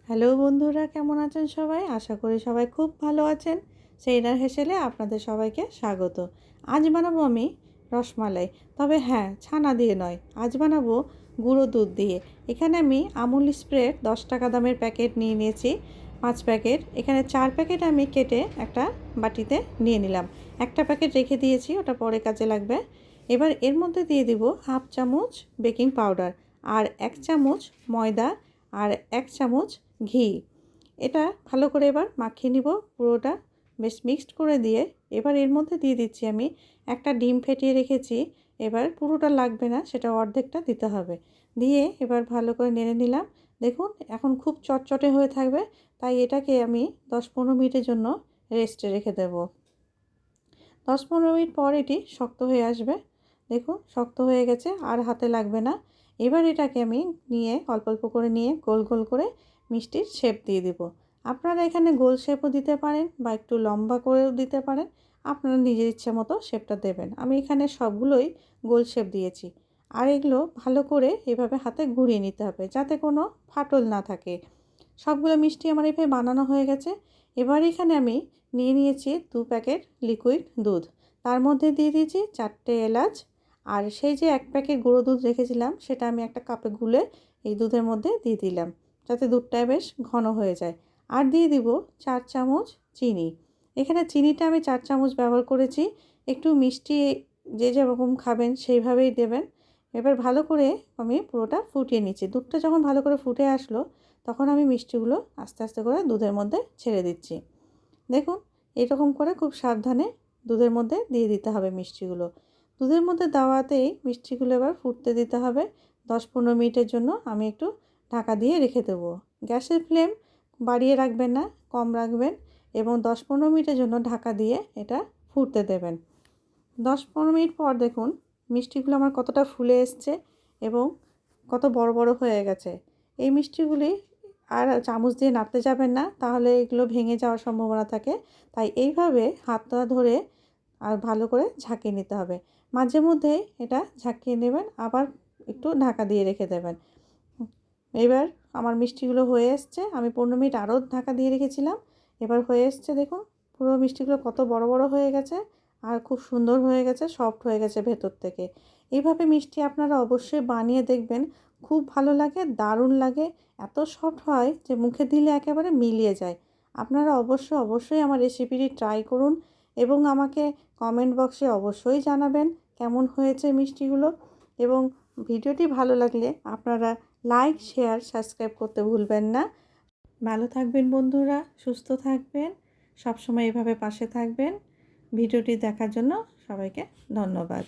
Hello বন্ধুরা, কেমন আছেন সবাই? আশা করি সবাই খুব ভালো আছেন। সেইনার হেসেলে আপনাদের সবাইকে স্বাগত। আজ বানাবো আমি রসমালাই, তবে হ্যাঁ, ছানা দিয়ে নয়। আজ বানাবো গুঁড়ো দুধ দিয়ে। এখানে আমি আমুল স্প্রের 10 টাকা দামের প্যাকেট নিয়ে নিয়েছি, 5 প্যাকেট। এখানে 4 প্যাকেট আমি কেটে একটা বাটিতে নিয়ে নিলাম। একটা প্যাকেট রেখে দিয়েছি, ওটা পরে কাজে লাগবে। এবার এর মধ্যে দিয়ে দিব হাফ চামচ বেকিং পাউডার, আর 1 চামচ ময়দা, আর 1 চামচ ঘি। এটা ভালো করে এবার মাখিয়ে নিব পুরোটা, বেশ মিক্সড করে দিয়ে এবার এর মধ্যে দিয়ে দিচ্ছি আমি একটা ডিম ফেটিয়ে রেখেছি। এবার পুরোটা লাগবে না, সেটা অর্ধেকটা দিতে হবে। দিয়ে এবার ভালো করে নেড়ে নিলাম। দেখুন এখন খুব চটচটে হয়ে থাকবে, তাই এটাকে আমি 10-15 মিনিটের জন্য রেস্টে রেখে দেব। 10-15 মিনিট পর এটি শক্ত হয়ে আসবে। দেখুন শক্ত হয়ে গেছে, আর হাতে লাগবে না। এবার এটাকে আমি নিয়ে অল্প অল্প করে নিয়ে গোল গোল করে মিষ্টির শেপ দিয়ে দিব। আপনারা এখানে গোল শেপও দিতে পারেন বা একটু লম্বা করেও দিতে পারেন, আপনারা নিজের ইচ্ছে মতো শেপটা দেবেন। আমি এখানে সবগুলোই গোল শেপ দিয়েছি। আর এগুলো ভালো করে এভাবে হাতে ঘুরিয়ে নিতে হবে, যাতে কোনো ফাটল না থাকে। সবগুলো মিষ্টি আমার এভাবে বানানো হয়ে গেছে। এবার এখানে আমি নিয়ে নিয়েছি 2 প্যাকেট লিকুইড দুধ। তার মধ্যে দিয়ে দিয়েছি 4টে এলাচ, আর সেই যে 1 প্যাকেট গুঁড়ো দুধ রেখেছিলাম সেটা আমি একটা কাপে গুলে এই দুধের মধ্যে দিয়ে দিলাম, যাতে দুধটা বেশ ঘন হয়ে যায়। আর দিয়ে দিব 4 চামচ চিনি। এখানে চিনিটা আমি 4 চামচ ব্যবহার করেছি। একটু মিষ্টি যে যেরকম খাবেন সেইভাবেই দেবেন। এবার ভালো করে আমি পুরোটা ফুটিয়ে নিচ্ছি। দুধটা যখন ভালো করে ফুটে আসলো, তখন আমি মিষ্টিগুলো আস্তে আস্তে করে দুধের মধ্যে ছেড়ে দিচ্ছি। দেখুন এরকম করে খুব সাবধানে দুধের মধ্যে দিয়ে দিতে হবে মিষ্টিগুলো। দুধের মধ্যে দেওয়াতেই মিষ্টিগুলো এবার ফুটতে দিতে হবে। 10-15 মিনিটের জন্য আমি একটু ঢাকা দিয়ে রেখে দেবো। গ্যাসের ফ্লেম বাড়িয়ে রাখবেন না, কম রাখবেন, এবং 10-15 মিনিটের জন্য ঢাকা দিয়ে এটা ফুটতে দেবেন। 10-15 মিনিট পর দেখুন মিষ্টিগুলো আমার কতটা ফুলে এসছে এবং কত বড় বড় হয়ে গেছে। এই মিষ্টিগুলি আর চামচ দিয়ে নাড়তে যাবেন না, তাহলে এগুলো ভেঙে যাওয়ার সম্ভাবনা থাকে। তাই এইভাবে হাতটা ধরে আর ভালো করে ঝাঁকিয়ে নিতে হবে। মাঝে মধ্যে এটা ঝাঁকিয়ে নেবেন, আবার একটু ঢাকা দিয়ে রেখে দেবেন। এবার আমার মিষ্টিগুলো হয়ে এসছে। আমি 15 মিনিট আরও ঢাকা দিয়ে রেখেছিলাম। এবার হয়ে এসছে, দেখুন পুরো মিষ্টিগুলো কত বড় বড় হয়ে গেছে, আর খুব সুন্দর হয়ে গেছে, সফট হয়ে গেছে ভেতর থেকে। এইভাবে মিষ্টি আপনারা অবশ্যই বানিয়ে দেখবেন, খুব ভালো লাগে, দারুণ লাগে। এত সফট হয় যে মুখে দিলে একেবারে মিলিয়ে যায়। আপনারা অবশ্যই আমার রেসিপিটি ট্রাই করুন এবং আমাকে কমেন্ট বক্সে অবশ্যই জানাবেন কেমন হয়েছে মিষ্টিগুলো। এবং ভিডিওটি ভালো লাগলে আপনারা লাইক, শেয়ার, সাবস্ক্রাইব করতে ভুলবেন না। ভালো থাকবেন বন্ধুরা, সুস্থ থাকবেন, সবসময় এভাবে পাশে থাকবেন। ভিডিওটি দেখার জন্য সবাইকে ধন্যবাদ।